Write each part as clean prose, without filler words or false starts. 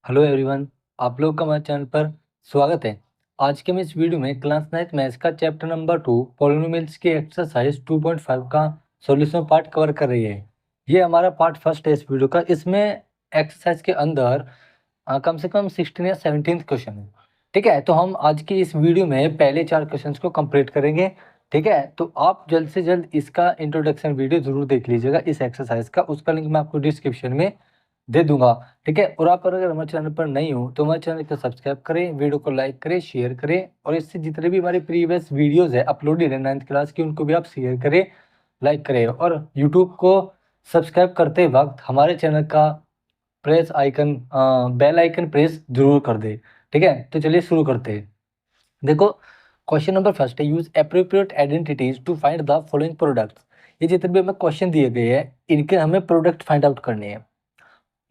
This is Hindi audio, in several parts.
हेलो एवरीवन, आप लोग का हमारे चैनल पर स्वागत है। आज के हम इस वीडियो में क्लास 9th मैथ्स का चैप्टर नंबर 2 पॉलिनोमियल्स की एक्सरसाइज 2.5 का सॉल्यूशन पार्ट कवर कर रही है। ये हमारा पार्ट फर्स्ट है इस वीडियो का। इसमें एक्सरसाइज के अंदर कम से कम 16 या 17 क्वेश्चन है। ठीक है, तो हम आज की इस वीडियो में पहले 4 क्वेश्चंस को कंप्लीट करेंगे। ठीक है, तो आप जल्द से जल्द इसका इंट्रोडक्शन वीडियो जरूर देख लीजिएगा इस एक्सरसाइज का। उसका लिंक मैं आपको डिस्क्रिप्शन में दे दूंगा। ठीक है, और आप अगर हमारे चैनल पर नहीं हो तो हमारे चैनल को सब्सक्राइब करें, वीडियो को लाइक करें, शेयर करें, और इससे जितने भी हमारे प्रीवियस वीडियोस है अपलोडेड है 9th क्लास की, उनको भी आप शेयर करें, लाइक करें। और यूट्यूब को सब्सक्राइब करते वक्त हमारे चैनल का press icon bell icon press जरूर कर दे। ठीक है, तो चलिए शुरू करते हैं। देखो, क्वेश्चन नंबर फर्स्ट है, use appropriate identities to find the following products. ये जितने भी हमें क्वेश्चन दिए गए हैं इनके हमें प्रोडक्ट फाइंड आउट करने हैं।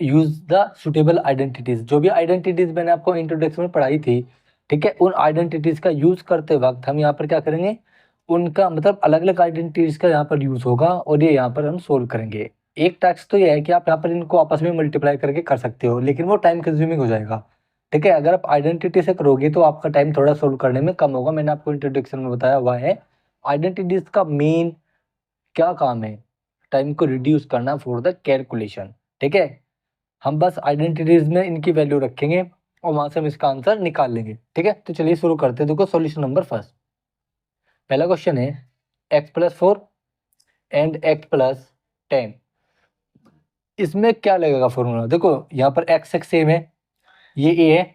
यूज द सुटेबल आइडेंटिटीज, जो भी आइडेंटिटीज मैंने आपको इंट्रोडक्शन में पढ़ाई थी, ठीक है, उन आइडेंटिटीज का यूज करते वक्त हम यहाँ पर क्या करेंगे, उनका मतलब अलग अलग आइडेंटिटीज का यहाँ पर यूज होगा और ये यहाँ पर हम सोल्व करेंगे। एक टास्क तो ये है कि आप यहाँ पर इनको आपस में मल्टीप्लाई करके कर सकते हो, लेकिन वो टाइम कंज्यूमिंग हो जाएगा। ठीक है, अगर आप आइडेंटिटी से करोगे तो आपका टाइम थोड़ा सोल्व करने में कम होगा। मैंने आपको इंट्रोडक्शन में बताया हुआ है आइडेंटिटीज का मेन क्या काम है, टाइम को रिड्यूस करना फॉर द कैलकुलेशन। ठीक है, हम बस आइडेंटिटीज में इनकी वैल्यू रखेंगे और वहां से हम इसका आंसर निकाल लेंगे। ठीक है, तो चलिए शुरू करते हैं। देखो सॉल्यूशन नंबर फर्स्ट, पहला क्वेश्चन है x+4 एंड x+10। इसमें क्या लगेगा फॉर्मूला। देखो यहाँ पर x सेम है, ये a है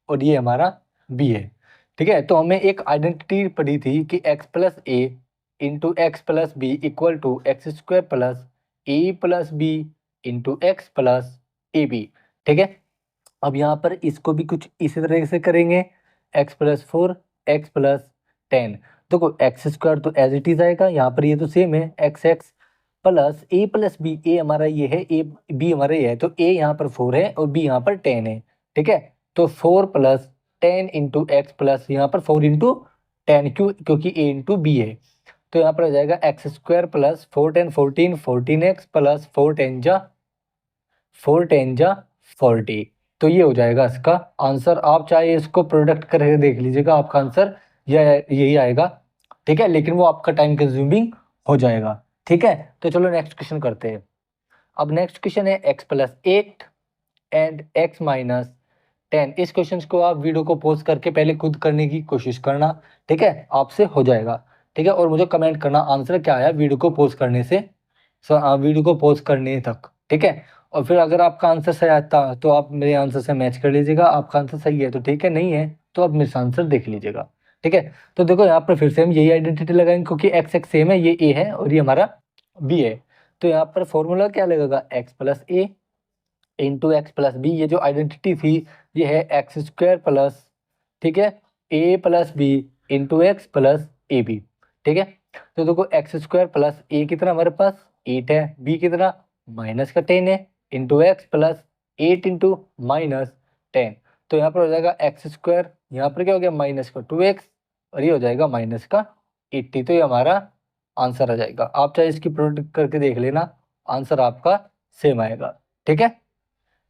और ये हमारा b है। ठीक है, तो हमें एक आइडेंटिटी पढ़ी थी कि x+a into x+b equal to x² plus a+b into x+ab। ठीक है, अब यहाँ पर इसको भी कुछ इसी तरह से करेंगे, x+4 x+10। देखो x² तो एज इट इज आएगा, यहाँ पर ये तो सेम है x प्लस a+b, a हमारा ये है, a b हमारा ये है, तो a यहाँ पर 4 है और b यहाँ पर 10 है। ठीक है, तो 4 प्लस 10 इंटू एक्स प्लस यहाँ पर 4 इंटू 10, क्योंकि a इंटू बी है, तो यहाँ पर आ जाएगा x² प्लस 14 प्लस 4 10 जा 40। तो ये हो जाएगा इसका आंसर। आप चाहे इसको प्रोडक्ट करके देख लीजिएगा, आपका आंसर यही आएगा। ठीक है, लेकिन वो आपका टाइम कंज्यूमिंग हो जाएगा। ठीक है, तो चलो नेक्स्ट क्वेश्चन करते हैं। अब नेक्स्ट क्वेश्चन है x+8 एंड x-10। इस क्वेश्चन को आप वीडियो को पॉज करके पहले खुद करने की कोशिश करना। ठीक है, आपसे हो जाएगा। ठीक है, और मुझे कमेंट करना आंसर क्या आया वीडियो को पॉज करने से, वीडियो को पॉज करने तक। ठीक है, और फिर अगर आपका आंसर सही आता तो आप मेरे आंसर से मैच कर लीजिएगा, आपका आंसर सही है तो ठीक है, नहीं है तो आप मेरे आंसर देख लीजिएगा। ठीक है, तो देखो यहाँ पर फिर से हम यही आइडेंटिटी लगाएंगे, क्योंकि x सेम है, ये a है और ये हमारा b है। तो यहाँ पर फॉर्मूला क्या लगेगा, x+a इंटू x+b। ये जो आइडेंटिटी थी ये है x² प्लस, ठीक है, a+b इंटू x+ab। ठीक है, तो देखो x² प्लस a कितना हमारे पास 8 है, b कितना -10 है, इंटू x प्लस 8 इंटू -10। तो यहाँ पर हो जाएगा x², यहाँ पर क्या हो गया -2x, और ये हो जाएगा -80। तो ये हमारा आंसर आ जाएगा। आप चाहे इसकी प्रोडक्ट करके देख लेना, आंसर आपका सेम आएगा। ठीक है,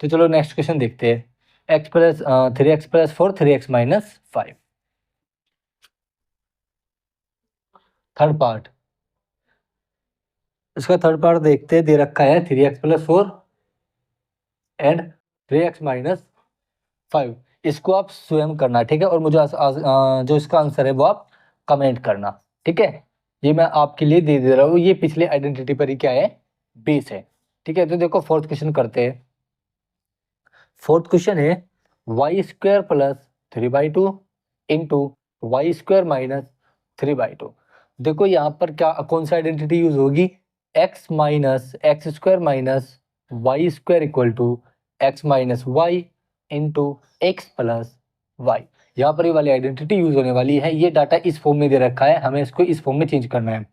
तो चलो नेक्स्ट क्वेश्चन देखते हैं। 3x+4 3x-5, third part. इसका थर्ड पार्ट देखते हैं, दे रखा है 3x+4 एंड 3x-5। इसको आप स्वयं करना। ठीक है, और मुझे जो इसका आंसर है वो आप कमेंट करना। ठीक है, ये मैं आपके लिए दे रहा हूँ, ये पिछले आइडेंटिटी पर ही क्या है, बेस है। ठीक है, तो देखो फोर्थ क्वेश्चन करते हैं। फोर्थ क्वेश्चन है y² plus 3/2 into y² minus 3/2। देखो यहाँ पर क्या कौन सा आइडेंटिटी यूज होगी, x minus x² minus y² equal to x minus y into x plus y. यहाँ पर ये वाली आइडेंटिटी यूज होने वाली है। ये डाटा इस फॉर्म में दे रखा है, हमें इसको इस फॉर्म में चेंज करना है,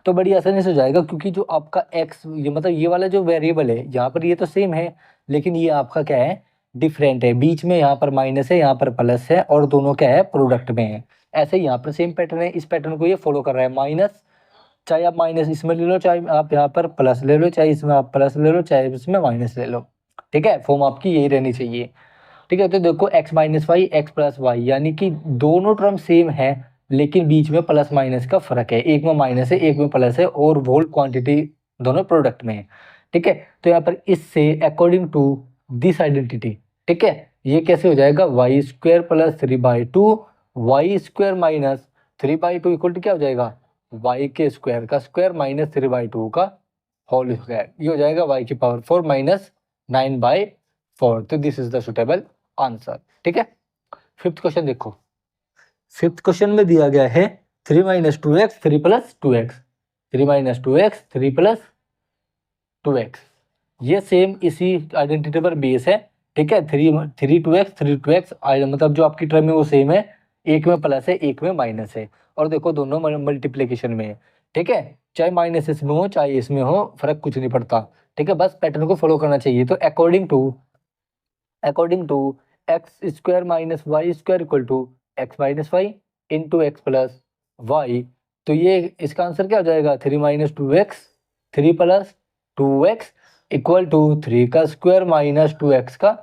तो बड़ी आसानी से हो जाएगा, क्योंकि जो आपका x ये मतलब ये वाला जो वेरिएबल है यहाँ पर ये तो सेम है, लेकिन ये आपका क्या है, डिफरेंट है। बीच में यहाँ पर माइनस है, यहाँ पर प्लस है, और दोनों क्या है, प्रोडक्ट में है। ऐसे ही यहाँ पर सेम पैटर्न है, इस पैटर्न को ये फॉलो कर रहा है। माइनस, चाहे आप माइनस इसमें ले लो, चाहे आप यहाँ पर प्लस ले लो, चाहे इसमें आप प्लस ले लो, चाहे इसमें माइनस ले लो। ठीक है, फॉर्म आपकी यही रहनी चाहिए। ठीक है। तो देखो x minus y x plus y, यानी कि दोनों टर्म सेम है लेकिन बीच में प्लस माइनस का फर्क है, एक में माइनस है एक में प्लस है और होल क्वांटिटी दोनों प्रोडक्ट में है। ठीक है। तो यहाँ पर इससे अकॉर्डिंग टू दिस आइडेंटिटी, ठीक है, ये कैसे हो जाएगा, y square plus 3/2 y square minus 3/2 equal to क्या हो जाएगा, वाई के स्क्वायर का स्क्वायर माइनस 3/2 का होल स्क्वायर, ये हो जाएगा वाई की पावर 4 माइनस 9/4। तो this is the suitable answer. ठीक है। फिफ्थ क्वेश्चन देखो, फिफ्थ क्वेश्चन में दिया गया है 3 minus 2x 3 plus 2x, 3 minus 2x 3 plus 2x, ये सेम इसी आइडेंटिटी पर बेस है। ठीक है। 3 2x मतलब जो आपकी टर्म है वो सेम है, एक में प्लस है एक में माइनस है, और देखो दोनों मल्टीप्लीकेशन में है। ठीक है। चाहे माइनस इसमें हो चाहे इसमें हो, फर्क कुछ नहीं पड़ता। ठीक है। बस पैटर्न को फॉलो करना चाहिए। तो according to x square minus Y square equal to x minus y into x plus y, तो ये इसका आंसर क्या हो जाएगा, 3 minus 2x 3 plus 2x equal to 3 का स्क्वायर माइनस 2x का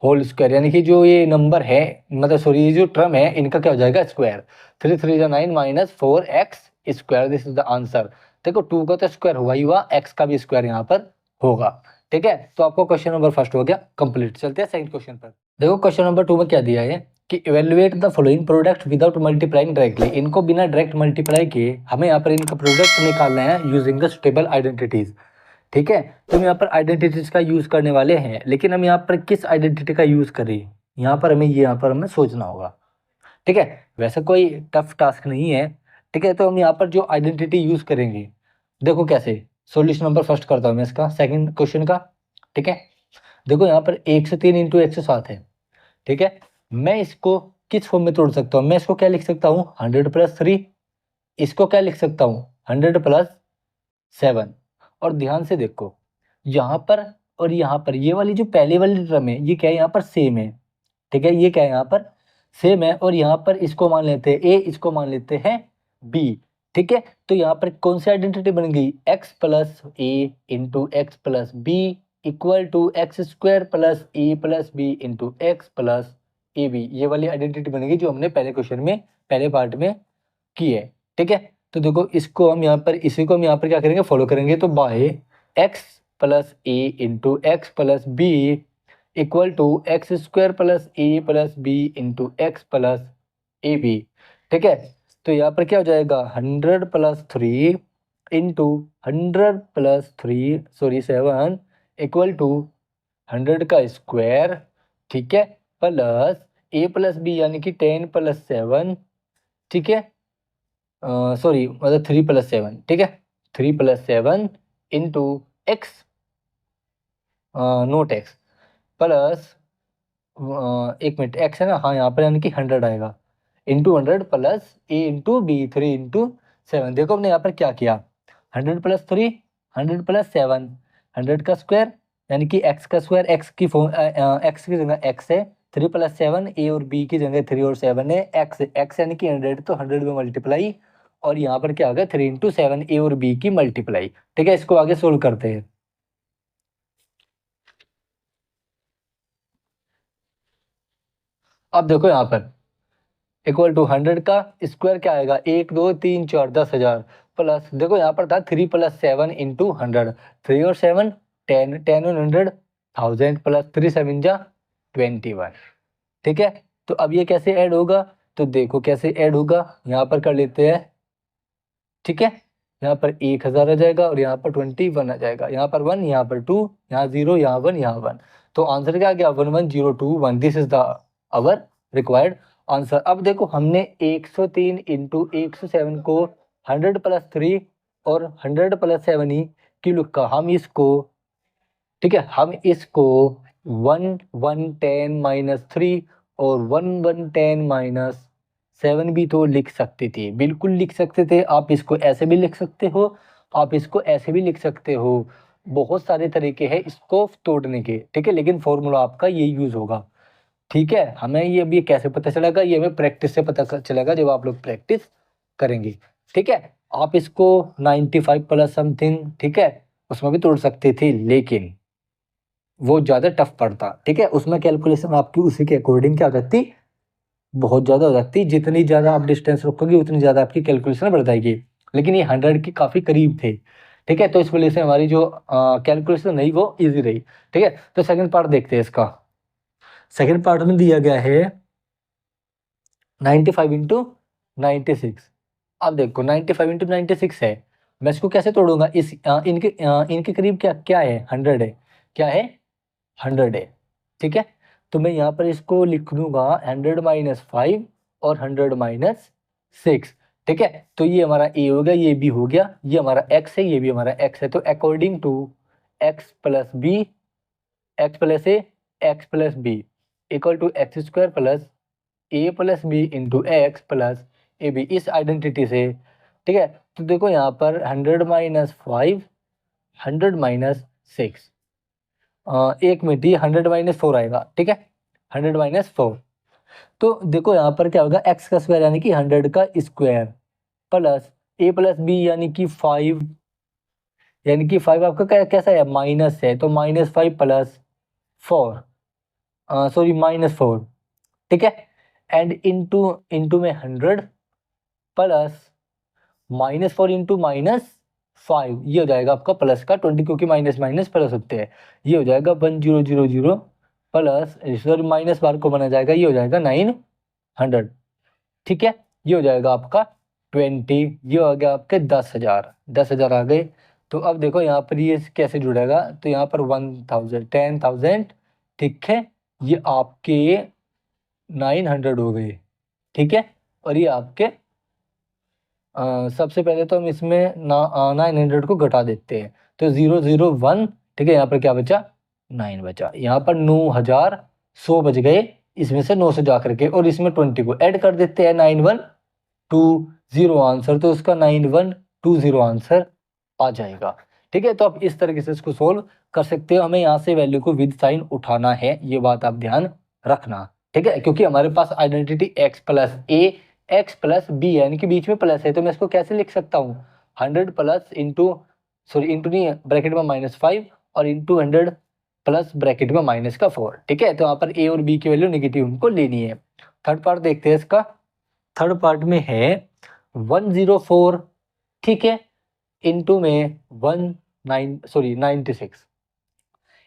होल स्क्वायर, यानी कि जो ये नंबर है, मतलब सॉरी ये जो टर्म है इनका क्या हो जाएगा, square. 3 3 9 minus 4x square, this is the answer. देखो 2 का तो स्क्वायर हुआ ही हुआ, x का भी स्क्वायर यहाँ पर होगा। ठीक है। तो आपको क्वेश्चन नंबर फर्स्ट हो गया कंप्लीट। चलते हैं सेकंड क्वेश्चन पर। देखो क्वेश्चन नंबर 2 में क्या दिया है कि evaluate the following product without multiplying directly, इनको बिना डायरेक्ट मल्टीप्लाई किए हमें यहाँ पर इनका प्रोडक्ट निकालना है यूजिंग द सुटेबल आइडेंटिटीज। ठीक है। तो हम यहाँ पर आइडेंटिटीज का यूज करने वाले हैं, लेकिन हम यहाँ पर किस आइडेंटिटी का यूज करें, यहाँ पर हमें सोचना होगा। ठीक है। वैसे कोई टफ टास्क नहीं है। ठीक है। तो हम यहाँ पर जो आइडेंटिटी यूज करेंगे, देखो कैसे, सॉल्यूशन नंबर फर्स्ट करता हूँ मैं इसका सेकंड क्वेश्चन का। ठीक है। देखो यहाँ पर 1 से 3 इंटू 1 से 7 है। ठीक है। मैं इसको किस फॉर्म में तोड़ सकता हूँ, मैं इसको क्या लिख सकता हूँ, 100 + 3, इसको क्या लिख सकता हूँ, 100 + 7। और ध्यान से देखो यहाँ पर और यहाँ पर ये वाली जो पहले वाली टर्म है ये क्या है, यहाँ पर सेम है। ठीक है। ये क्या है, यहाँ पर सेम है, और यहाँ पर इसको मान लेते हैं ए, इसको मान लेते हैं बी। ठीक है। तो यहाँ पर कौन सी आइडेंटिटी बन गई, x plus a into x plus b equal to x square plus a plus b into x plus a b, ये वाली आइडेंटिटी बनेगी जो हमने पहले क्वेश्चन में पहले पार्ट में की है। ठीक है। तो देखो इसको हम यहाँ पर, इसी को हम यहाँ पर क्या करेंगे, फॉलो करेंगे। तो by x plus a into x plus b equal to x square plus a plus b into x plus a b. ठीक है। तो यहाँ पर क्या हो जाएगा, 100 + 3 इंटू 100 + 3 सॉरी 7 इक्वल टू 100 का स्क्वायर। ठीक है। प्लस ए प्लस बी यानी कि 10 + 7। ठीक है। सॉरी मतलब 3 + 7। ठीक है। 3 + 7 into x naught x plus, एक मिनट एक्स है ना, हाँ यहाँ पर यानी कि 100 आएगा into 100 plus a into B 3 × 7। देखो हमने यहाँ पर क्या किया, 100 + 3 100 + 7, 100 का स्क्वायर यानी कि एक्स का स्क्वायर, एक्स की एक्स की जगह एक्स है, 3 + 7 ए और बी की जगह 3 और 7 है, एक्स एक्स यानी कि 100, तो 100 में मल्टीप्लाई, और यहाँ पर क्या आ गया 3 × 7 ए और बी की मल्टीप्लाई। ठीक है। इसको आगे सोल्व करते हैं। अब देखो यहाँ पर इक्वल टू 100 का स्क्वायर क्या आएगा, 1 2 3 4 10,000 प्लस, देखो यहाँ पर था 3 + 7 इंटू 100, 3 और 7 10, 10 और 100 1000 प्लस 3 7 जा 21। ठीक है। तो अब ये कैसे ऐड होगा, तो देखो कैसे ऐड होगा, यहाँ पर कर लेते हैं। ठीक है। यहाँ पर 1000 आ जाएगा और यहाँ पर 21 आ जाएगा, यहाँ पर 1 यहाँ पर 2 यहाँ 0 यहाँ 1 यहाँ 1, तो आंसर क्या आ गया 11021। This is the our required answer. अब देखो हमने 103 इंटू 107 को 100 + 3 और 100 + 7 ही क्यों लिखा, हम इसको, ठीक है, हम इसको 1 1 10 -3 और 1 1 10 -7 भी तो लिख सकते थे, बिल्कुल लिख सकते थे। आप इसको ऐसे भी लिख सकते हो, आप इसको ऐसे भी लिख सकते हो, बहुत सारे तरीके हैं इसको तोड़ने के। ठीक है। लेकिन फॉर्मूला आपका ये यूज होगा। ठीक है। हमें ये अभी कैसे पता चलेगा, ये हमें प्रैक्टिस से पता चलेगा जब आप लोग प्रैक्टिस करेंगे। ठीक है। आप इसको 95 प्लस समथिंग, ठीक है, उसमें भी तोड़ सकते थे, लेकिन वो ज़्यादा टफ पड़ता, ठीक है। उसमें कैलकुलेशन आपकी उसी के अकॉर्डिंग क्या हो जाती, बहुत ज़्यादा हो जाती। जितनी ज़्यादा आप डिस्टेंस रखोगे उतनी ज़्यादा आपकी कैलकुलेशन बढ़ जाएगी। लेकिन ये 100 के काफ़ी करीब थे, ठीक है। तो इस वजह से हमारी जो कैलकुलेशन रही वो ईजी रही, ठीक है। तो सेकंड पार्ट देखते हैं इसका। सेकंड पार्ट में दिया गया है 95 इंटू 96। अब देखो 95 इंटू 96 है, मैं इसको कैसे तोड़ूंगा। इनके करीब क्या क्या है, 100 है। क्या है, 100 है, ठीक है। तो मैं यहाँ पर इसको लिख दूंगा 100 माइनस 5 और 100 माइनस 6, ठीक है। तो ये हमारा ए हो गया, ये बी हो गया, ये हमारा एक्स है, ये भी हमारा एक्स है। तो according to x plus b, x plus a, x plus b equal to x square plus a plus b into x plus a b, इस आइडेंटिटी से, ठीक है। तो देखो यहाँ पर 100 माइनस 5, 100 माइनस 6, एक मिनट, ये 100 माइनस 4 आएगा, ठीक है। 100 माइनस 4, तो देखो यहाँ पर क्या होगा, एक्स का स्क्वायर यानी कि 100 का square plus a plus B यानी कि 5, यानी कि 5 आपका कैसा है, माइनस है, तो -5 प्लस 4, सॉरी -4, ठीक है। एंड इनटू इनटू में 100 प्लस -4 इंटू -5, ये हो जाएगा आपका प्लस का 20, क्योंकि माइनस माइनस प्लस होते हैं। ये हो जाएगा 1000 प्लस, सॉरी माइनस बार को बना जाएगा, ये हो जाएगा 900, ठीक है। ये हो जाएगा आपका 20, ये हो गया आपके 10,000, 10,000 आ गए। तो अब देखो यहाँ पर ये कैसे जुड़ेगा, तो यहाँ पर 1000, 10,000, ठीक है। ये आपके 900 हो गए, ठीक है। और ये आपके सबसे पहले तो हम इसमें 900 को घटा देते हैं, तो 001, ठीक है। यहाँ पर क्या बचा, 9 बचा। यहाँ पर 9,100 बच गए, इसमें से 900 जा करके, और इसमें 20 को ऐड कर देते हैं, 9120 आंसर, तो उसका 9120 आंसर आ जाएगा, ठीक है। तो आप इस तरीके से इसको सोल्व कर सकते हो। हमें यहाँ से वैल्यू को विद साइन उठाना है, ये बात आप ध्यान रखना, ठीक है। क्योंकि हमारे पास identity x plus a, x plus B है, यानी कि बीच में प्लस है, तो मैं इसको कैसे लिख सकता हूँ, 100 प्लस इंटू, सॉरी इंटू नहीं, ब्रैकेट में -5 और इंटू 100 प्लस ब्रैकेट में -4, ठीक है। तो यहाँ पर ए और बी की वैल्यू नेगेटिव हमको लेनी है। थर्ड पार्ट देखते हैं इसका। थर्ड पार्ट में है 104, ठीक है, इंटू में 96।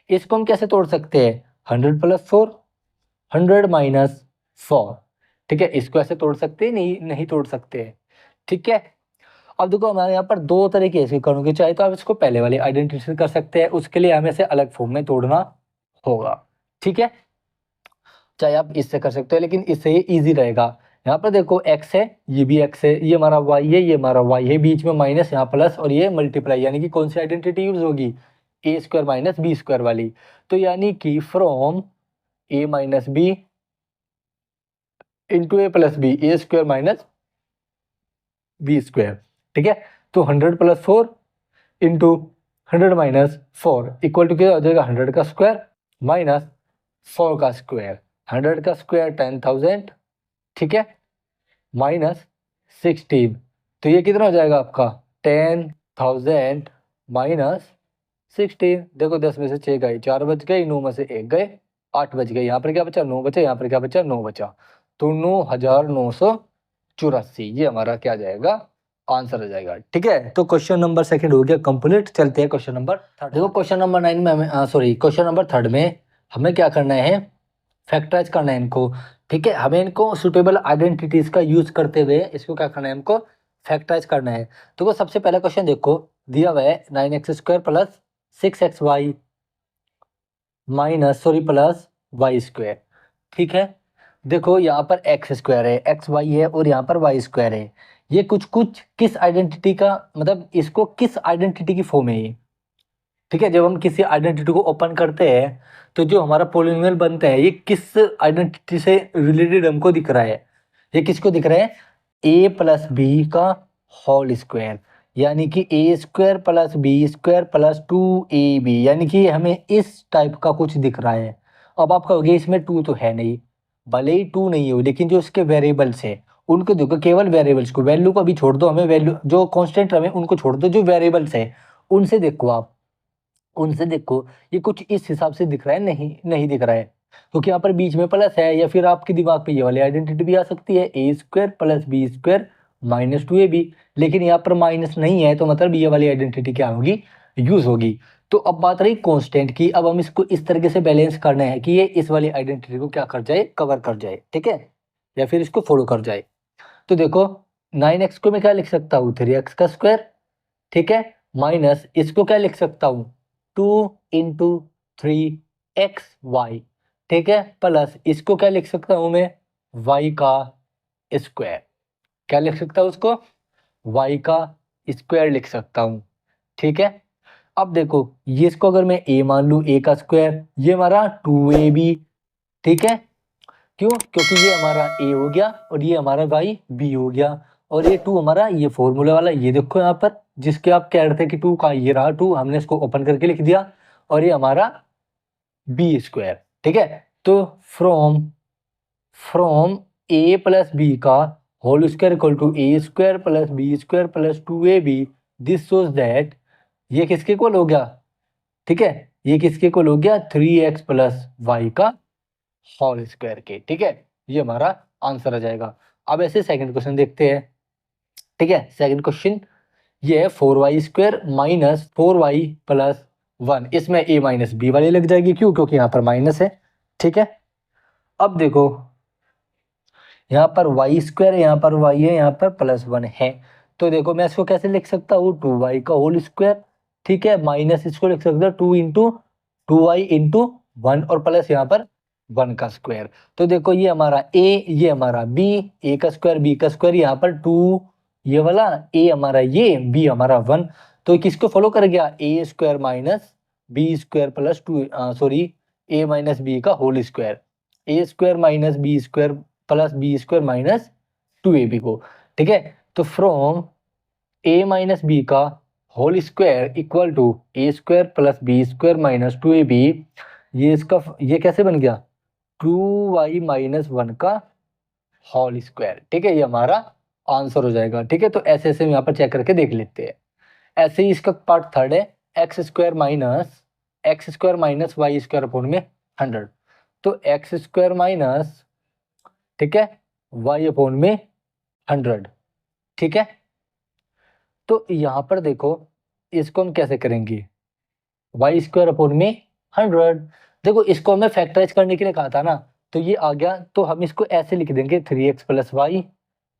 इसको हम कैसे तोड़ सकते हैं, 100 प्लस 4, 100 माइनस 4, ठीक है। इसको ऐसे तोड़ सकते हैं, नहीं तोड़ सकते हैं, ठीक है। अब देखो हमारे यहाँ पर दो तरह के ऐसे करोगे, चाहे तो आप इसको पहले वाले आइडेंटिटी से कर सकते हैं, उसके लिए हमें से अलग फॉर्म में तोड़ना होगा, ठीक है। चाहे आप इससे कर सकते हो, लेकिन इससे ये इजी रहेगा। यहाँ पर देखो x है, ये भी x है, ये हमारा y है, ये हमारा y है, बीच में माइनस, यहाँ प्लस, और ये मल्टीप्लाई, यानी कि कौन सी आइडेंटिटी यूज होगी, a square minus B square वाली। तो यानी कि from a minus b into a plus b, a square minus B square, ठीक है। तो 100 plus 4 into 100 minus 4 equal to क्या हो जाएगा, 100 का स्क्वायर माइनस 4 का स्क्वायर। 100 का स्क्वायर 10,000, ठीक है, माइनस 16, तो ये कितना हो जाएगा आपका 10,000 माइनस 16। देखो 10 में से 6 गए, 4 बच गए, 9 में से 1 गए, 8 बच गए। यहाँ पर क्या बचा, 9 बचे, यहाँ पर क्या बचा, 9 बचा। तो 9,984, ये हमारा क्या जाएगा, आंसर आ जाएगा, ठीक है। तो क्वेश्चन नंबर सेकंड हो गया कंप्लीट। चलते हैं क्वेश्चन नंबर थर्ड। देखो क्वेश्चन नंबर 9 में हमें, सॉरी क्वेश्चन नंबर थर्ड में हमें क्या करना है, फैक्टराइज करना है इनको, ठीक है। हमें इनको सुटेबल आइडेंटिटीज का यूज करते हुए इसको क्या करना है, हमको फैक्टराइज करना है। तो वो सबसे पहला क्वेश्चन देखो, दिया हुआ है 9x² plus 6xy minus, sorry plus y², ठीक है। देखो यहाँ पर x² है, xy है, और यहाँ पर y² है। ये कुछ कुछ किस आइडेंटिटी का, मतलब इसको किस आइडेंटिटी की फॉर्म है ये, ठीक है। जब हम किसी आइडेंटिटी को ओपन करते हैं तो जो हमारा पॉलिनोमियल बनता है, ये किस आइडेंटिटी से रिलेटेड हमको दिख रहा है, ये किसको दिख रहा है, ए प्लस बी का होल स्क्वायर, यानी कि A square plus B square plus 2ab, यानी कि हमें इस टाइप का कुछ दिख रहा है। अब आप कहोगे इसमें 2 तो है नहीं, भले ही 2 नहीं हो, लेकिन जो इसके वेरिएबल्स है उनको देखो, केवल वेरिएबल्स को, वैल्यू को अभी छोड़ दो, हमें वैल्यू जो कांस्टेंट हमें उनको छोड़ दो, जो वेरिएबल्स है उनसे देखो आप, उनसे देखो ये कुछ इस हिसाब से दिख रहा है, नहीं नहीं दिख रहा है, क्योंकि यहाँ पर बीच में प्लस है, या फिर आपके दिमाग पे ये वाली आइडेंटिटी भी आ सकती है, A square plus B square minus two A B. लेकिन यहाँ पर माइनस नहीं है, तो मतलब ये वाली आइडेंटिटी क्या होगी, यूज होगी। तो अब बात रही कांस्टेंट की, अब हम इसको इस तरीके से बैलेंस करना है कि ये इस वाली आइडेंटिटी को क्या कर जाए, कवर कर जाए, ठीक है, या फिर इसको फॉलो कर जाए। तो देखो 9x को मैं क्या लिख सकता हूँ, 3x का स्क्वायर, ठीक है, माइनस इसको क्या लिख सकता हूँ, 2 × 3 xy, ठीक है, प्लस इसको क्या लिख सकता हूँ मैं, y का स्क्वायर। क्या लिख सकता हूँ उसको, y का स्क्वायर लिख सकता हूँ, ठीक है। अब देखो ये इसको अगर मैं a मान लूँ, a का स्क्वायर, ये हमारा 2ab, ठीक है, क्यों, क्योंकि ये हमारा a हो गया और ये हमारा y b हो गया, और ये 2 हमारा ये फॉर्मूला वाला, ये देखो यहाँ पर जिसके आप कह रहे थे कि 2 का, ये रहा 2, हमने इसको ओपन करके लिख दिया, और ये हमारा b स्क्वायर, ठीक है। तो from from a plus B का whole square equal to A square plus B square plus 2ab, this shows that, ये किसके इक्वल हो गया, ठीक है, ये किसके इक्वल हो गया, 3x प्लस वाई का होल स्क्वायर के, ठीक है, ये हमारा आंसर आ जाएगा। अब ऐसे सेकंड क्वेश्चन देखते हैं, ठीक है। सेकंड क्वेश्चन ये है 4y square minus 4y plus 1, इसमें a माइनस बी वाली लग जाएगी, क्यों, क्योंकि यहाँ पर माइनस है, ठीक है। अब देखो यहाँ पर y स्क्वायर, यहाँ पर y है, यहाँ पर प्लस 1 है, तो देखो मैं इसको कैसे लिख सकता हूँ, 2y का होल स्क्वायर, ठीक है, माइनस इसको लिख सकता हूँ 2 × 2y × 1, और प्लस यहाँ पर 1 का स्क्वायर। तो देखो ये हमारा a, ये हमारा b, a का स्क्वायर b का स्क्वायर, यहाँ पर 2 ये वाला, a हमारा ये, b हमारा 1, तो किसको फॉलो कर गया, a square minus B square plus 2, sorry, a minus B का whole square, a square minus B square plus B square minus 2ab को, ठीक है। तो फ्रॉम a माइनस बी का whole square equal to A square plus B square minus 2ab, ये इसका ये कैसे बन गया, 2y माइनस 1 का होल स्क्वायर, ठीक है, ये हमारा आंसर हो जाएगा, ठीक है। तो ऐसे ऐसे हम यहाँ पर चेक करके देख लेते हैं। ऐसे ही इसका पार्ट थर्ड है, x square minus Y square upon में 100, तो एक्स स्क्वायर माइनस, ठीक है, y अपॉन में 100, ठीक है। तो यहाँ पर देखो इसको हम कैसे करेंगे, वाई स्क्वायर अपॉन में 100, देखो इसको हमें फैक्टराइज करने के लिए कहा था ना, तो ये आ गया, तो हम इसको ऐसे लिख देंगे 3x प्लस वाई,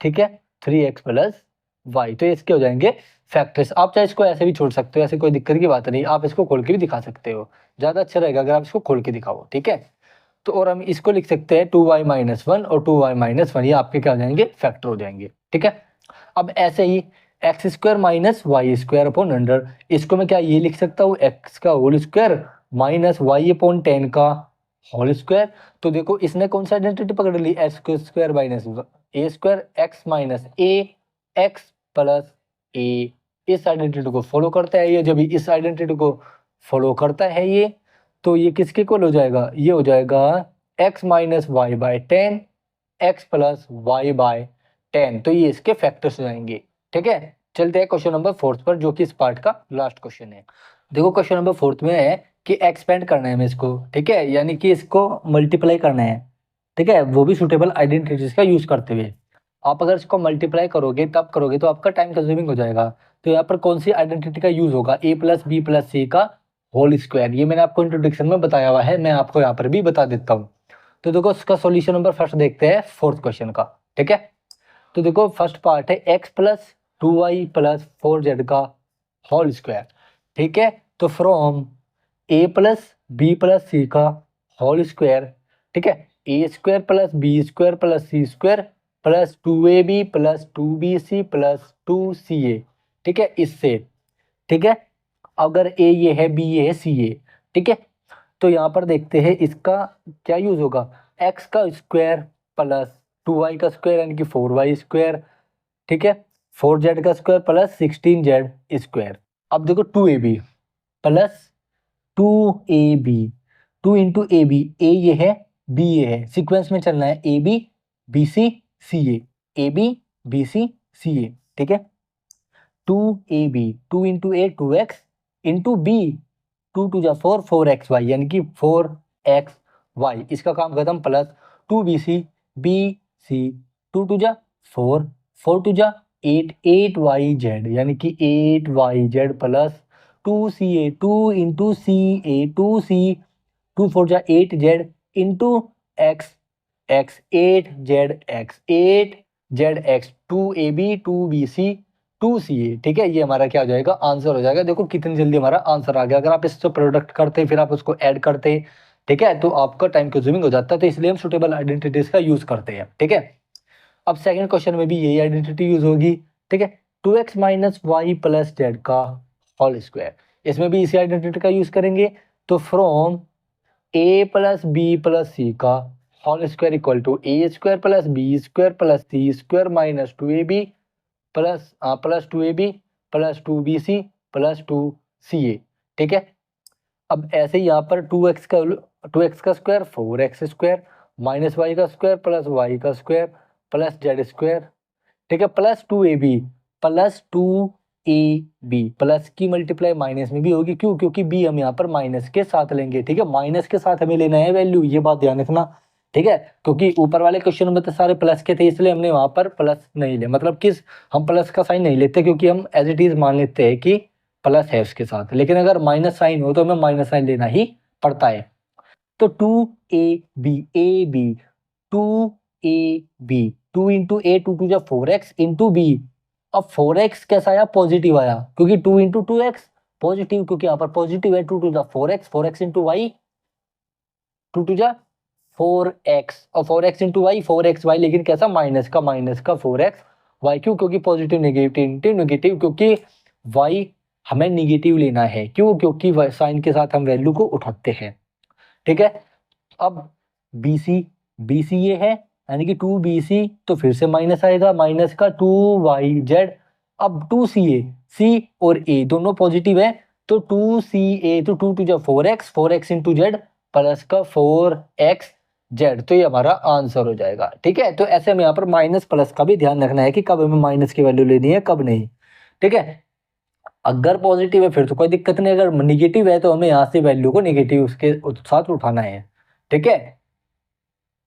ठीक है, 3x प्लस वाई, तो इसके हो जाएंगे फैक्टर्स। आप चाहे इसको ऐसे भी छोड़ सकते हो, ऐसे कोई दिक्कत की बात नहीं, आप इसको खोल के भी दिखा सकते हो, ज़्यादा अच्छा रहेगा अगर आप इसको खोल के दिखाओ, ठीक है। तो और हम इसको लिख सकते हैं 2y माइनस 1 और 2y माइनस 1, ये आपके क्या हो जाएंगे, फैक्टर हो जाएंगे, ठीक है। अब ऐसे ही X square minus Y square upon 100, इसको मैं क्या ये लिख सकता हूँ, एक्स का whole square minus y upon 10 का होल स्क्वायर। तो देखो इसने कौन सा आइडेंटिटी पकड़ ली, एक्स स्क्वायर माइनस ए स्क्वायर, एक्स माइनस ए, एक्स प्लस ए, इस आइडेंटिटी को फॉलो करता है ये, जब इस आइडेंटिटी को फॉलो करता है ये, तो ये किसके इक्वल हो जाएगा, ये हो जाएगा x minus y by 10, x plus y by 10, तो ये इसके फैक्टर्स हो जाएंगे, ठीक है। चलते हैं क्वेश्चन नंबर फोर्थ पर, जो कि इस पार्ट का लास्ट क्वेश्चन है। देखो क्वेश्चन नंबर फोर्थ में है कि एक्सपेंड करना है हमें इसको, ठीक है, यानी कि इसको मल्टीप्लाई करना है, ठीक है, वो भी सुटेबल आइडेंटिटीज का यूज करते हुए। आप अगर इसको मल्टीप्लाई करोगे तब करोगे तो आपका टाइम कंज्यूमिंग हो जाएगा। तो यहाँ पर कौन सी आइडेंटिटी का यूज होगा, ए प्लस बी प्लस सी का होल स्क्वायर, ये मैंने आपको इंट्रोडक्शन में बताया हुआ है, मैं आपको यहाँ पर भी बता देता हूँ। तो देखो इसका सॉल्यूशन नंबर फर्स्ट देखते हैं फोर्थ क्वेश्चन का, ठीक है। तो देखो फर्स्ट पार्ट है X plus 2y plus 4z का होल स्क्वायर, ठीक है। तो from A plus B plus C का होल स्क्वायर, ठीक है, A square plus B square plus C square plus 2ab plus 2bc plus 2ca, ठीक है, इससे, ठीक है, अगर ए ये है, बी ये है, सी ये, ठीक है। तो यहाँ पर देखते हैं इसका क्या यूज होगा, एक्स का स्क्वायर प्लस 2y का स्क्वायर यानी कि 4y स्क्वायर, ठीक है, 4z का स्क्वायर प्लस 16z स्क्वायर। अब देखो 2ab plus 2ab, 2 into A B, A ये है, बी ये है, सीक्वेंस में चलना है, A B B C C A B B C C A, ठीक है। 2ab, 2 into A 2x into B two two जा 4, 4xy यानी कि 4xy, इसका काम खत्म, plus 2bc, bc, to two जा 4, 4 टू जा 8, 8yz यानी कि 8yz plus 2ca, 2 into ca, 2c, 2 4 जा 8z into x, x 8z x, 8z x, 2ab, 2bc, 2ca। ठीक है, ये हमारा क्या हो जाएगा, आंसर हो जाएगा। देखो कितनी जल्दी हमारा आंसर आ गया। अगर आप इससे प्रोडक्ट करते फिर आप उसको ऐड करते, ठीक है, तो आपका टाइम कंज्यूमिंग हो जाता है, तो इसलिए हम सुटेबल आइडेंटिटीज का यूज करते हैं। ठीक है, अब सेकंड क्वेश्चन में भी यही आइडेंटिटी यूज होगी। ठीक है, 2x minus Y plus Z का होल स्क्वायर, इसमें भी इसी आइडेंटिटी का यूज करेंगे। तो from A plus B plus C का whole square equal to A square plus B square plus C square minus 2ab plus 2ab plus 2bc plus 2ca। ठीक है, अब ऐसे ही यहाँ पर 2x का square 4x square minus y का स्क्वायर प्लस वाई का स्क्वायर प्लस जेड स्क्वायर। ठीक है, plus 2ab plus 2ab, plus की मल्टीप्लाई माइनस में भी होगी, क्यों, क्योंकि b हम यहाँ पर माइनस के साथ लेंगे। ठीक है, माइनस के साथ हमें लेना है वैल्यू, ये बात ध्यान रखना। ठीक है, क्योंकि ऊपर वाले क्वेश्चन में तो सारे प्लस के थे, इसलिए हमने वहां पर प्लस नहीं ले, मतलब किस, हम प्लस का साइन नहीं लेते, क्योंकि हम एज इट इज मान लेते हैं कि प्लस है उसके साथ। लेकिन अगर माइनस साइन हो तो हमें माइनस साइन लेना ही पड़ता है। तो 2ab, 2ab, 2 into A, 2 to जा 4x इंटू बी। अब 4x कैसा आया, पॉजिटिव आया, क्योंकि 2 इंटू 2x पॉजिटिव, क्योंकि यहाँ पर पॉजिटिव है। 2 टू जा 4x, 4x into Y, 2 to जा 4x, और 4x इंटू वाई 4xy, लेकिन कैसा, माइनस का 4xy, क्यों, क्योंकि पॉजिटिव नेगेटिव नेगेटिव, क्योंकि y हमें निगेटिव लेना है, क्यों, क्योंकि साइन के साथ हम वैल्यू को उठाते हैं। ठीक है, अब BC, BC ये है यानी कि 2BC, तो फिर से माइनस आएगा, माइनस का 2YZ। अब 2CA, C और A दोनों पॉजिटिव है, तो 2CA, तो 2 टू जा 4x, 4x into Z plus का 4xz, तो ये हमारा आंसर हो जाएगा। ठीक है, तो ऐसे हमें यहाँ पर माइनस प्लस का भी ध्यान रखना है कि कब हमें माइनस की वैल्यू लेनी है, कब नहीं। ठीक है, अगर पॉजिटिव है फिर तो कोई दिक्कत नहीं, अगर निगेटिव है तो हमें यहाँ से वैल्यू को निगेटिव उसके साथ उठाना है। ठीक है,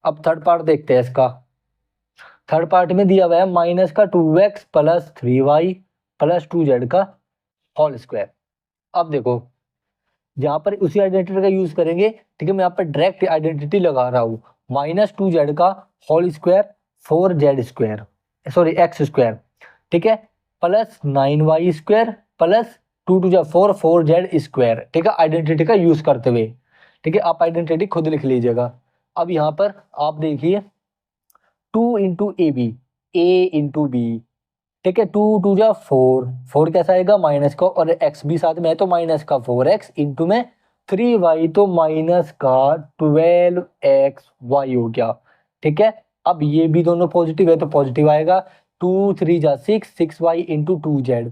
अब थर्ड पार्ट देखते हैं इसका। थर्ड पार्ट में दिया हुआ है माइनस का 2x plus 3y plus 2z का होल स्क्वायर। अब देखो यहाँ पर उसी आइडेंटिटी का यूज करेंगे। ठीक है, मैं यहाँ पर डायरेक्ट आइडेंटिटी लगा रहा हूँ, माइनस 2z का whole square 4z square, sorry x square. ठीक है, plus 9y square plus 2 to जा 4, 4z स्क्वायर। ठीक है, आइडेंटिटी का यूज करते हुए। ठीक है, आप आइडेंटिटी खुद लिख लीजिएगा। अब यहाँ पर आप देखिए 2 into A B, a into b. ठीक है, 2 टू जा 4, 4 कैसा आएगा, माइनस का, और x भी साथ में है तो माइनस का 4x इंटू में 3y, तो माइनस का 12xy हो गया। ठीक है, अब ये भी दोनों पॉजिटिव है तो पॉजिटिव आएगा, 2 3 जा 6, 6y into 2z,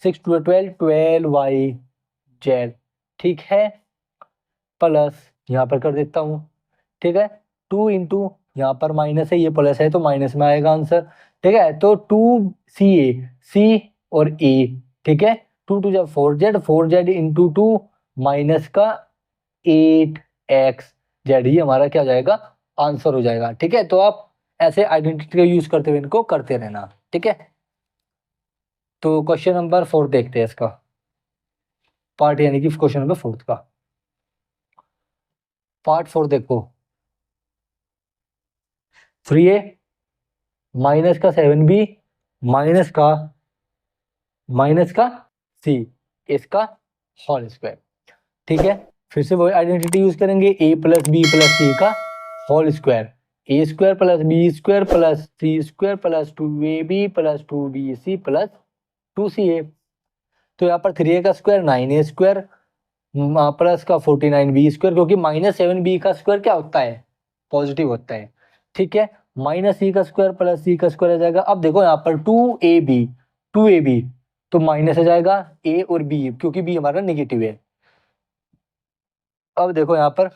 6 to 12, 12yz। ठीक है, प्लस यहाँ पर कर देता हूँ। ठीक है, 2 इंटू, यहाँ पर माइनस है, ये प्लस है तो माइनस में आएगा आंसर। ठीक है, तो 2CA, C और A। ठीक है, 2 टू जा 4z, 4z इंटू 2 माइनस का 8xz, ये हमारा क्या हो जाएगा, आंसर हो जाएगा। ठीक है, तो आप ऐसे आइडेंटिटी का यूज करते हुए इनको करते रहना। ठीक है, तो क्वेश्चन नंबर 4 देखते हैं इसका पार्ट, यानी कि क्वेश्चन नंबर 4 का पार्ट 4 देखो। 3a माइनस का 7b माइनस का c, इसका होल स्क्वायर। ठीक है, फिर से वही आइडेंटिटी यूज करेंगे, a plus B plus C का whole square, A square plus B square plus C square plus 2ab plus 2bc plus 2ca। तो यहाँ पर 3a का स्क्वायर 9a स्क्वायर प्लस का 49b स्क्वायर, क्योंकि माइनस 7b का स्क्वायर क्या होता है, पॉजिटिव होता है। ठीक है, माइनस सी का स्क्वायर प्लस सी का स्क्वायर आ जाएगा। अब देखो यहाँ पर 2ab तो माइनस आ जाएगा a और b, क्योंकि b हमारा नेगेटिव है। अब देखो यहाँ पर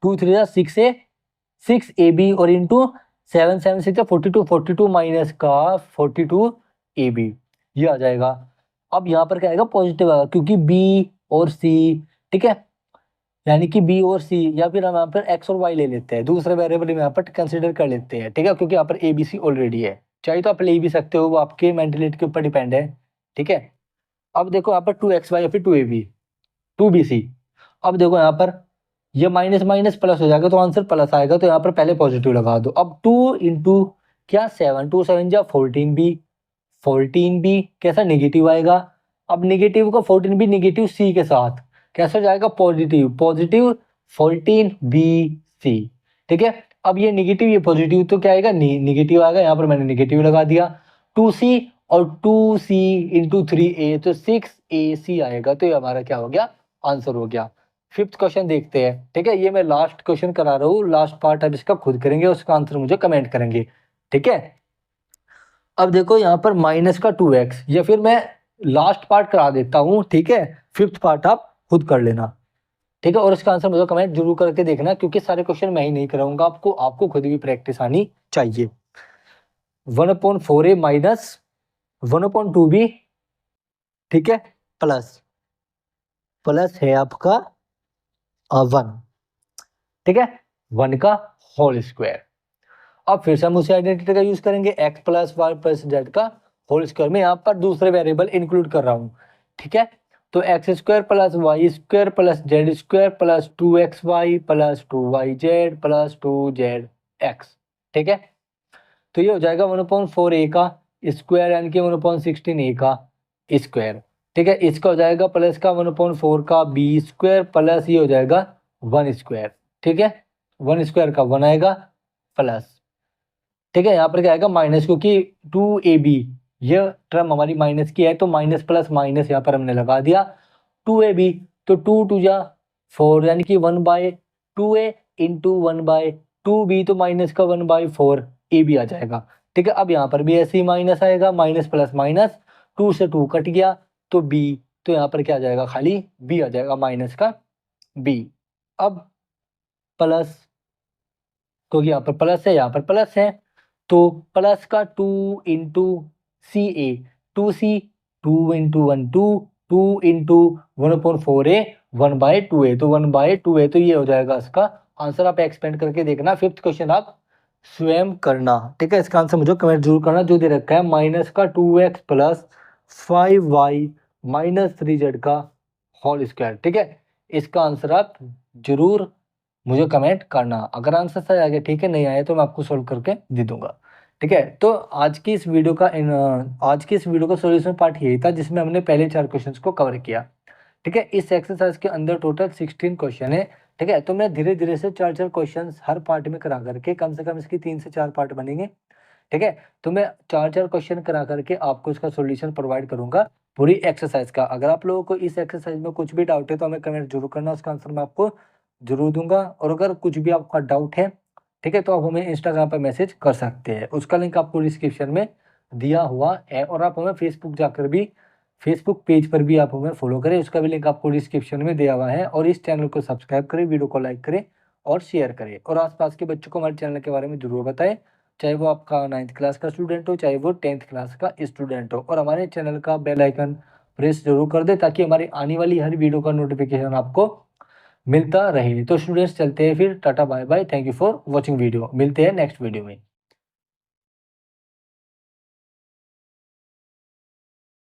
2 3 जा 6a, 6ab और इंटू 7 7 6 42, 42 माइनस का 42ab, ये आ जाएगा। अब यहाँ पर क्या आएगा, पॉजिटिव आएगा, क्योंकि b और सी, ठीक है, यानी कि बी और सी, या फिर हम यहाँ पर एक्स और वाई ले लेते हैं, दूसरे वेरिएबल में यहाँ पर कंसिडर कर लेते हैं, ठीक है, क्योंकि यहाँ पर ए बी सी ऑलरेडी है। चाहे तो आप ले भी सकते हो, वो आपके मेंटलिटी के ऊपर डिपेंड है, ठीक है। अब देखो यहाँ पर 2xy या फिर 2ab 2bc। अब देखो यहाँ पर ये माइनस माइनस प्लस हो जाएगा तो आंसर प्लस आएगा, तो यहाँ पर पहले पॉजिटिव लगा दो। अब 2 इंटू क्या 7, 2 7 जा 14b, 14b कैसा नेगेटिव आएगा। अब नेगेटिव का 14b नेगेटिव सी के साथ कैसा हो जाएगा पॉजिटिव, पॉजिटिव 14bc, ठीक है। अब ये नेगेटिव ये पॉजिटिव तो क्या आएगा नेगेटिव आएगा, यहाँ पर मैंने नेगेटिव लगा दिया। 2c और 2c इंटू 3a तो 6ac आएगा, तो ये हमारा क्या हो गया आंसर हो गया। फिफ्थ क्वेश्चन देखते हैं, ठीक है, ये मैं लास्ट क्वेश्चन करा रहा हूँ, लास्ट पार्ट अब इसका खुद करेंगे, उसका आंसर मुझे कमेंट करेंगे, ठीक है। अब देखो यहाँ पर माइनस का 2x, या फिर मैं लास्ट पार्ट करा देता हूँ, ठीक है, फिफ्थ पार्ट आप खुद कर लेना, ठीक है, और इसका आंसर मुझे कमेंट जरूर करके देखना, क्योंकि सारे क्वेश्चन मैं ही नहीं कराऊंगा, आपको खुद भी प्रैक्टिस आनी चाहिए। 1/4a माइनस 1/2b, ठीक है, प्लस प्लस है आपका 1, ठीक है, 1 का होल स्क्वायर। अब फिर से हम उसी आइडेंटिटी का यूज करेंगे, x plus y plus Z का होल स्क्वायर में यहाँ पर दूसरे वेरिएबल इंक्लूड कर रहा हूँ, ठीक है। तो x square plus y square plus z square plus 2xy plus 2yz plus 2zx, ठीक है। तो ये हो जाएगा 1/4a का स्क्वायर, यानी कि 1/16a का स्क्वायर, ठीक है। इसका हो जाएगा प्लस का 1/4 का b स्क्वायर प्लस ये हो जाएगा 1 स्क्वायर, ठीक है, 1 स्क्वायर का 1 आएगा प्लस, ठीक है, यहाँ पर क्या आएगा माइनस, क्योंकि 2ab ये टर्म हमारी माइनस की है, तो माइनस प्लस माइनस यहाँ पर हमने लगा दिया। 2ab तो 2 2 जा 4, यानी कि 1/2a इंटू 1/2b, तो माइनस का 1/4ab आ जाएगा, ठीक है। अब यहाँ पर भी ऐसे ही माइनस आएगा, माइनस प्लस माइनस 2 से 2 कट गया तो b, तो यहाँ पर क्या आ जाएगा खाली b आ जाएगा, माइनस का b। अब प्लस, क्योंकि यहाँ पर प्लस है यहाँ पर प्लस है, तो प्लस का 2 इंटू सी ए, 2c 2 into 1 2, 2 into 1/4a 1/2a, तो 1/2a, तो ये हो जाएगा इसका आंसर। आप एक्सपेंड करके देखना, फिफ्थ क्वेश्चन आप स्वयं करना, ठीक है। इसका आंसर मुझे कमेंट जरूर करना जो दे रखा है, माइनस का 2x plus 5y minus 3z का होल स्क्वायर, ठीक है। इसका आंसर आप जरूर मुझे कमेंट करना, अगर आंसर सही आ गया ठीक है, नहीं आया तो मैं आपको सोल्व करके दे दूंगा, ठीक है। तो आज की इस वीडियो का सॉल्यूशन पार्ट यही था, जिसमें हमने पहले 4 क्वेश्चंस को कवर किया, ठीक है। इस एक्सरसाइज के अंदर टोटल 16 क्वेश्चन है, ठीक है। तो मैं धीरे धीरे से 4 क्वेश्चन हर पार्ट में करा करके कम से कम इसकी 3 से 4 पार्ट बनेंगे, ठीक है। तो मैं 4 क्वेश्चन करा करके आपको इसका सॉल्यूशन प्रोवाइड करूंगा पूरी एक्सरसाइज का। अगर आप लोगों को इस एक्सरसाइज में कुछ भी डाउट है तो हमें कमेंट जरूर करना, उसका आंसर मैं आपको जरूर दूंगा। और अगर कुछ भी आपका डाउट है, ठीक है, तो आप हमें इंस्टाग्राम पर मैसेज कर सकते हैं, उसका लिंक आपको डिस्क्रिप्शन में दिया हुआ है। और आप हमें फेसबुक पेज पर भी आप हमें फॉलो करें, उसका भी लिंक आपको डिस्क्रिप्शन में दिया हुआ है। और इस चैनल को सब्सक्राइब करें, वीडियो को लाइक करें और शेयर करें, और आसपास के बच्चों को हमारे चैनल के बारे में जरूर बताएं, चाहे वो आपका 9th क्लास का स्टूडेंट हो, चाहे वो 10th क्लास का स्टूडेंट हो। और हमारे चैनल का बेल आइकन प्रेस जरूर कर दे, ताकि हमारी आने वाली हर वीडियो का नोटिफिकेशन आपको मिलता रहे। तो स्टूडेंट्स चलते हैं फिर, tata bye bye, thank you for watching video, मिलते हैं नेक्स्ट वीडियो में।